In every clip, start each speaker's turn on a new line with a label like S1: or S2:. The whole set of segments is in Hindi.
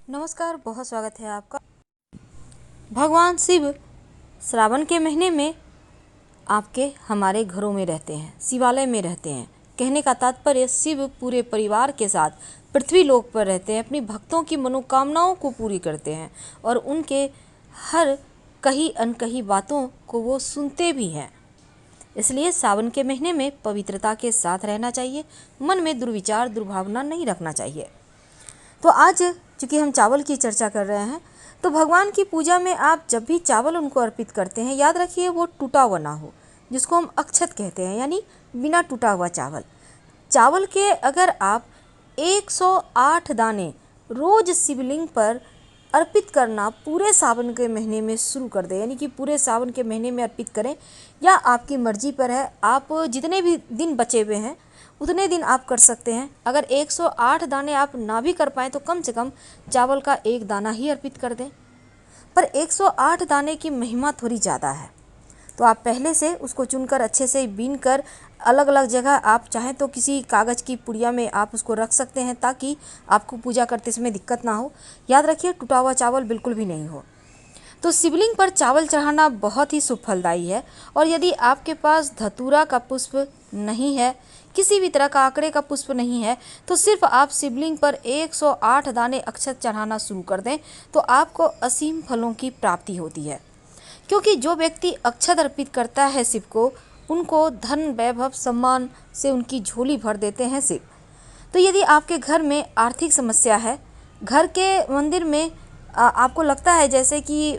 S1: नमस्कार, बहुत स्वागत है आपका। भगवान शिव श्रावण के महीने में आपके हमारे घरों में रहते हैं, शिवालय में रहते हैं। कहने का तात्पर्य शिव पूरे परिवार के साथ पृथ्वी लोक पर रहते हैं, अपनी भक्तों की मनोकामनाओं को पूरी करते हैं और उनके हर कही अनकही बातों को वो सुनते भी हैं। इसलिए सावन के महीने में पवित्रता के साथ रहना चाहिए, मन में दुर्विचार दुर्भावना नहीं रखना चाहिए। तो आज चूँकि हम चावल की चर्चा कर रहे हैं, तो भगवान की पूजा में आप जब भी चावल उनको अर्पित करते हैं, याद रखिए वो टूटा हुआ ना हो, जिसको हम अक्षत कहते हैं, यानी बिना टूटा हुआ चावल। चावल के अगर आप 108 दाने रोज शिवलिंग पर अर्पित करना पूरे सावन के महीने में शुरू कर दें, यानी कि पूरे सावन के महीने में अर्पित करें, या आपकी मर्जी पर है, आप जितने भी दिन बचे हुए हैं उतने दिन आप कर सकते हैं। अगर 108 दाने आप ना भी कर पाएँ तो कम से कम चावल का एक दाना ही अर्पित कर दें। पर 108 दाने की महिमा थोड़ी ज़्यादा है, तो आप पहले से उसको चुनकर अच्छे से बीन कर अलग अलग जगह, आप चाहें तो किसी कागज़ की पुड़िया में आप उसको रख सकते हैं, ताकि आपको पूजा करते समय दिक्कत ना हो। याद रखिए टूटा हुआ चावल बिल्कुल भी नहीं हो। तो शिवलिंग पर चावल चढ़ाना बहुत ही शुभ फलदायी है। और यदि आपके पास धतूरा का पुष्प नहीं है, किसी भी तरह का आंकड़े का पुष्प नहीं है, तो सिर्फ आप शिवलिंग पर 108 दाने अक्षत चढ़ाना शुरू कर दें, तो आपको असीम फलों की प्राप्ति होती है। क्योंकि जो व्यक्ति अक्षत अर्पित करता है शिव को, उनको धन वैभव सम्मान से उनकी झोली भर देते हैं शिव। तो यदि आपके घर में आर्थिक समस्या है, घर के मंदिर में आपको लगता है जैसे कि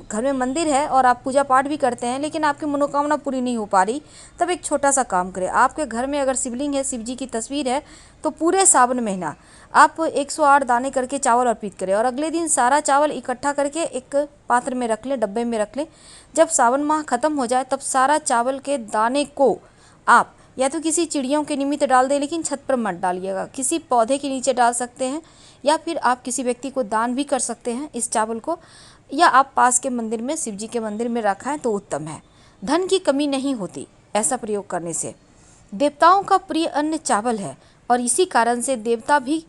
S1: घर में मंदिर है और आप पूजा पाठ भी करते हैं, लेकिन आपकी मनोकामना पूरी नहीं हो पा रही, तब एक छोटा सा काम करें। आपके घर में अगर शिवलिंग है, शिव जी की तस्वीर है, तो पूरे सावन महीना आप 108 दाने करके चावल अर्पित करें और अगले दिन सारा चावल इकट्ठा करके एक पात्र में रख लें, डब्बे में रख लें। जब सावन माह खत्म हो जाए तब सारा चावल के दाने को आप या तो किसी चिड़ियों के निमित्त डाल दें, लेकिन छत पर मत डालिएगा, किसी पौधे के नीचे डाल सकते हैं, या फिर आप किसी व्यक्ति को दान भी कर सकते हैं इस चावल को, या आप पास के मंदिर में, शिव जी के मंदिर में रखाएं तो उत्तम है। धन की कमी नहीं होती ऐसा प्रयोग करने से। देवताओं का प्रिय अन्न चावल है और इसी कारण से देवता भी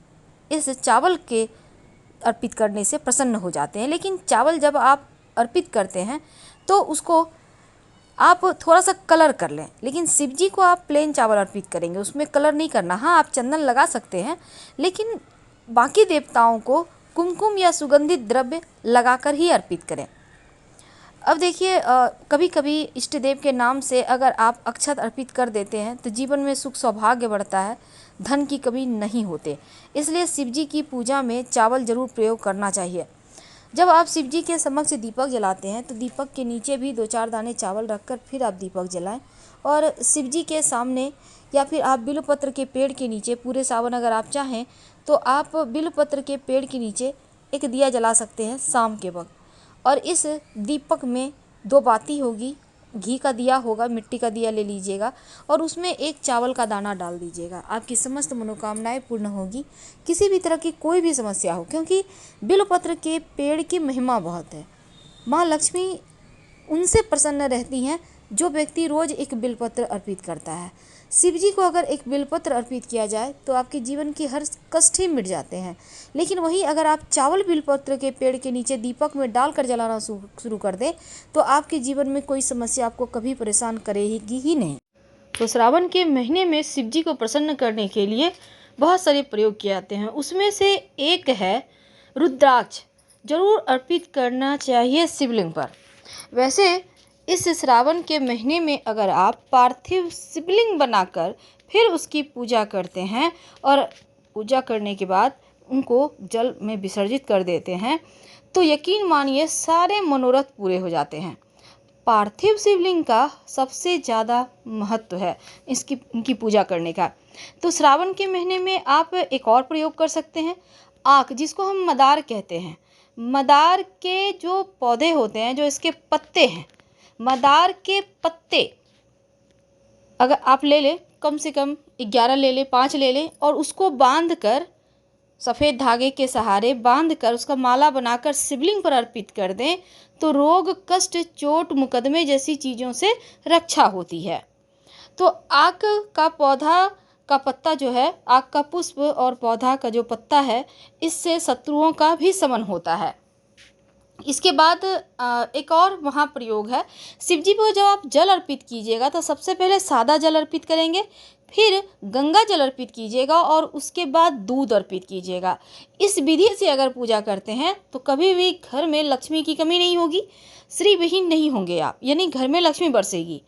S1: इस चावल के अर्पित करने से प्रसन्न हो जाते हैं। लेकिन चावल जब आप अर्पित करते हैं तो उसको आप थोड़ा सा कलर कर लें, लेकिन शिव जी को आप प्लेन चावल अर्पित करेंगे, उसमें कलर नहीं करना। हाँ, आप चंदन लगा सकते हैं, लेकिन बाकी देवताओं को कुमकुम या सुगंधित द्रव्य लगाकर ही अर्पित करें। अब देखिए, कभी कभी इष्ट देव के नाम से अगर आप अक्षत अर्पित कर देते हैं तो जीवन में सुख सौभाग्य बढ़ता है, धन की कमी नहीं होते। इसलिए शिव जी की पूजा में चावल जरूर प्रयोग करना चाहिए। जब आप शिव जी के समक्ष दीपक जलाते हैं तो दीपक के नीचे भी 2-4 दाने चावल रखकर फिर आप दीपक जलाएं, और शिव जी के सामने या फिर आप बिल्वपत्र के पेड़ के नीचे, पूरे सावन अगर आप चाहें तो आप बिल्वपत्र के पेड़ के नीचे एक दिया जला सकते हैं शाम के वक्त। और इस दीपक में 2 बाती होगी, घी का दिया होगा, मिट्टी का दिया ले लीजिएगा और उसमें एक चावल का दाना डाल दीजिएगा। आपकी समस्त मनोकामनाएं पूर्ण होगी, किसी भी तरह की कोई भी समस्या हो, क्योंकि बिल्वपत्र के पेड़ की महिमा बहुत है। माँ लक्ष्मी उनसे प्रसन्न रहती हैं जो व्यक्ति रोज एक बिल्वपत्र अर्पित करता है। शिव जी को अगर एक बिल्वपत्र अर्पित किया जाए तो आपके जीवन के हर कष्ट ही मिट जाते हैं। लेकिन वहीं अगर आप चावल बिल्वपत्र के पेड़ के नीचे दीपक में डालकर जलाना शुरू कर दें तो आपके जीवन में कोई समस्या आपको कभी परेशान करेगी ही नहीं। तो श्रावण के महीने में शिव जी को प्रसन्न करने के लिए बहुत सारे प्रयोग किए जाते हैं, उसमें से एक है रुद्राक्ष। जरूर अर्पित करना चाहिए शिवलिंग पर। वैसे इस श्रावण के महीने में अगर आप पार्थिव शिवलिंग बनाकर फिर उसकी पूजा करते हैं और पूजा करने के बाद उनको जल में विसर्जित कर देते हैं, तो यकीन मानिए सारे मनोरथ पूरे हो जाते हैं। पार्थिव शिवलिंग का सबसे ज़्यादा महत्व है इनकी पूजा करने का। तो श्रावण के महीने में आप एक और प्रयोग कर सकते हैं, आक, जिसको हम मदार कहते हैं। मदार के जो पौधे होते हैं, जो इसके पत्ते हैं, मदार के पत्ते अगर आप ले लें, कम से कम 11 ले लें, 5 ले लें, और उसको बांध कर, सफ़ेद धागे के सहारे बांध कर उसका माला बनाकर शिवलिंग पर अर्पित कर दें, तो रोग कष्ट चोट मुकदमे जैसी चीज़ों से रक्षा होती है। तो आक का पौधा का पत्ता जो है, आग का पुष्प और पौधा का जो पत्ता है, इससे शत्रुओं का भी शमन होता है। इसके बाद एक और महाप्रयोग है। शिव जी को जब आप जल अर्पित कीजिएगा तो सबसे पहले सादा जल अर्पित करेंगे, फिर गंगा जल अर्पित कीजिएगा और उसके बाद दूध अर्पित कीजिएगा। इस विधि से अगर पूजा करते हैं तो कभी भी घर में लक्ष्मी की कमी नहीं होगी, श्री विहीन नहीं होंगे आप, यानी घर में लक्ष्मी बरसेगी।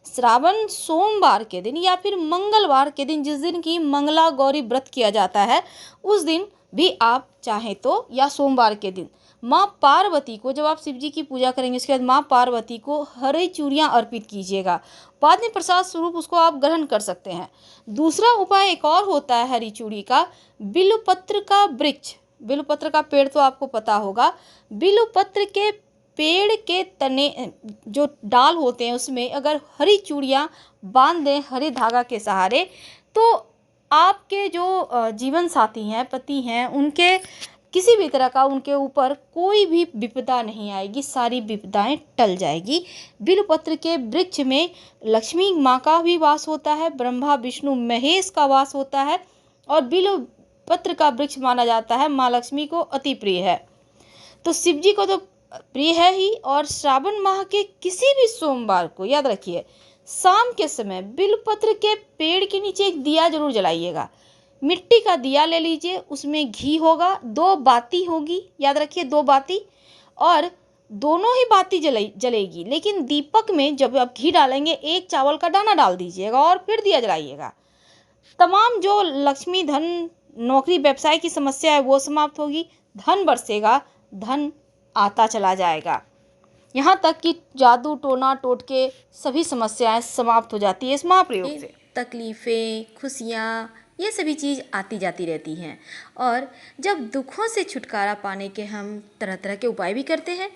S1: श्रावण सोमवार के दिन या फिर मंगलवार के दिन, जिस दिन की मंगला गौरी व्रत किया जाता है, उस दिन भी आप चाहें तो, या सोमवार के दिन माँ पार्वती को, जब आप शिव जी की पूजा करेंगे उसके बाद माँ पार्वती को हरी चूड़ियाँ अर्पित कीजिएगा। बाद में प्रसाद स्वरूप उसको आप ग्रहण कर सकते हैं। दूसरा उपाय एक और होता है हरी चूड़ी का, बिल्वपत्र का वृक्ष। बिल्वपत्र का पेड़ तो आपको पता होगा। बिल्वपत्र के पेड़ के तने जो डाल होते हैं उसमें अगर हरी चूड़ियाँ बांध दें हरे धागा के सहारे, तो आपके जो जीवन साथी हैं, पति हैं, उनके किसी भी तरह का उनके ऊपर कोई भी विपदा नहीं आएगी, सारी विपदाएं टल जाएगी। बिल्वपत्र के वृक्ष में लक्ष्मी माँ का भी वास होता है, ब्रह्मा विष्णु महेश का वास होता है, और बिल्वपत्र का वृक्ष माना जाता है माँ लक्ष्मी को अति प्रिय है। तो शिव जी को तो प्रिय है ही, और श्रावण माह के किसी भी सोमवार को याद रखिए, शाम के समय बिल्वपत्र के पेड़ के नीचे एक दिया जरूर जलाइएगा। मिट्टी का दिया ले लीजिए, उसमें घी होगा, 2 बाती होगी, याद रखिए 2 बाती, और दोनों ही बाती जलेगी। लेकिन दीपक में जब आप घी डालेंगे 1 चावल का दाना डाल दीजिएगा और फिर दिया जलाइएगा। तमाम जो लक्ष्मी, धन, नौकरी, व्यवसाय की समस्या है वो समाप्त होगी, धन बरसेगा, धन आता चला जाएगा। यहाँ तक कि जादू टोना टोटके सभी समस्याएं समाप्त हो जाती है इस महाप्रयोग से। तकलीफ़ें, खुशियाँ, ये सभी चीज़ आती जाती रहती हैं। और जब दुखों से छुटकारा पाने के हम तरह तरह के उपाय भी करते हैं।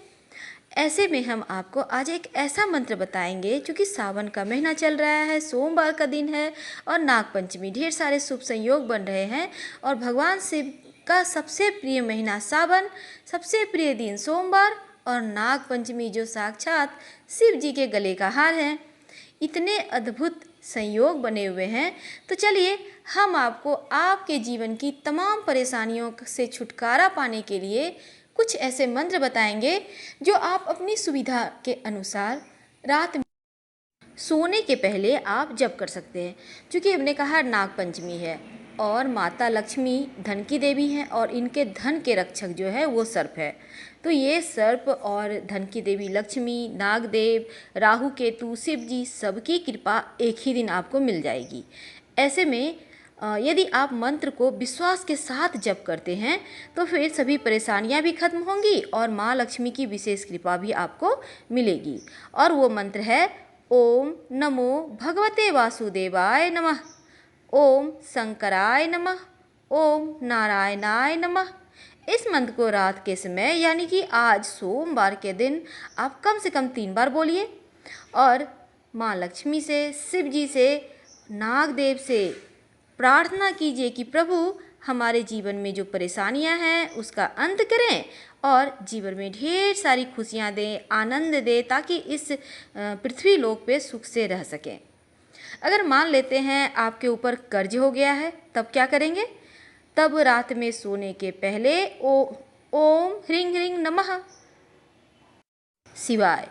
S1: ऐसे में हम आपको आज एक ऐसा मंत्र बताएंगे, क्योंकि सावन का महीना चल रहा है, सोमवार का दिन है और नागपंचमी, ढेर सारे शुभ संयोग बन रहे हैं, और भगवान शिव का सबसे प्रिय महीना सावन, सबसे प्रिय दिन सोमवार, और नागपंचमी जो साक्षात शिव जी के गले का हार है। इतने अद्भुत संयोग बने हुए हैं। तो चलिए हम आपको आपके जीवन की तमाम परेशानियों से छुटकारा पाने के लिए कुछ ऐसे मंत्र बताएंगे जो आप अपनी सुविधा के अनुसार रात में सोने के पहले आप जप कर सकते हैं। क्योंकि हमने कहा नागपंचमी है और माता लक्ष्मी धन की देवी हैं, और इनके धन के रक्षक जो है वो सर्प है। तो ये सर्प और धन की देवी लक्ष्मी, नागदेव, राहु केतु, शिव जी, सबकी कृपा एक ही दिन आपको मिल जाएगी। ऐसे में यदि आप मंत्र को विश्वास के साथ जप करते हैं तो फिर सभी परेशानियां भी खत्म होंगी और माँ लक्ष्मी की विशेष कृपा भी आपको मिलेगी। और वो मंत्र है ओम नमो भगवते वासुदेवाय नमः, ओम शंकराय नमः, ओम नारायणाय नमः। इस मंत्र को रात के समय यानी कि आज सोमवार के दिन आप कम से कम 3 बार बोलिए, और माँ लक्ष्मी से, शिव जी से, नागदेव से प्रार्थना कीजिए कि प्रभु हमारे जीवन में जो परेशानियां हैं उसका अंत करें और जीवन में ढेर सारी खुशियां दें, आनंद दें, ताकि इस पृथ्वी लोक पे सुख से रह सकें। अगर मान लेते हैं आपके ऊपर कर्ज हो गया है, तब क्या करेंगे? तब रात में सोने के पहले ओम ह्रीं ह्रीं नमः शिवाय,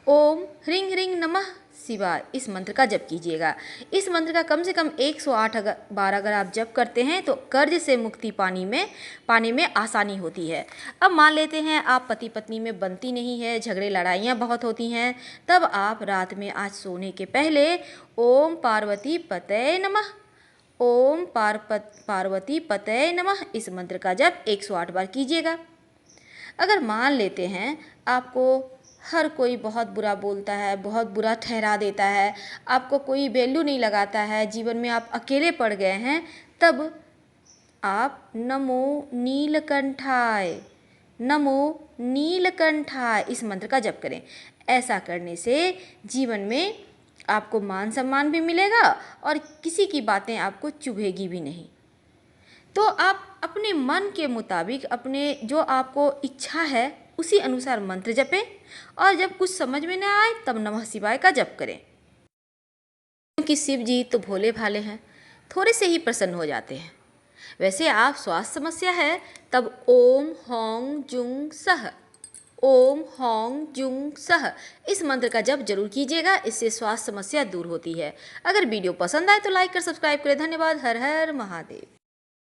S1: ओम ह्रीं ह्रीं नमः शिवाय, इस मंत्र का जप कीजिएगा। इस मंत्र का कम से कम 108 बार अगर आप जप करते हैं तो कर्ज से मुक्ति पाने में आसानी होती है। अब मान लेते हैं आप पति पत्नी में बनती नहीं है, झगड़े लड़ाइयाँ बहुत होती हैं, तब आप रात में आज सोने के पहले ओम पार्वती पतये नमः, ओम पार्वती पतये नमः, इस मंत्र का जप 108 बार कीजिएगा। अगर मान लेते हैं आपको हर कोई बहुत बुरा बोलता है, बहुत बुरा ठहरा देता है, आपको कोई वैल्यू नहीं लगाता है, जीवन में आप अकेले पड़ गए हैं, तब आप नमो नीलकंठाय, नमो नीलकंठाय, इस मंत्र का जप करें। ऐसा करने से जीवन में आपको मान सम्मान भी मिलेगा और किसी की बातें आपको चुभेगी भी नहीं। तो आप अपने मन के मुताबिक, अपने जो आपको इच्छा है उसी अनुसार मंत्र जपें, और जब कुछ समझ में न आए तब नमः शिवाय का जप करें। क्योंकि शिव जी तो भोले भाले हैं, थोड़े से ही प्रसन्न हो जाते हैं। वैसे आप स्वास्थ्य समस्या है तब ओम हौं जुंग सह, ओम हौं जुंग सह इस मंत्र का जप जरूर कीजिएगा, इससे स्वास्थ्य समस्या दूर होती है। अगर वीडियो पसंद आए तो लाइक कर सब्सक्राइब करें। धन्यवाद। हर हर महादेव।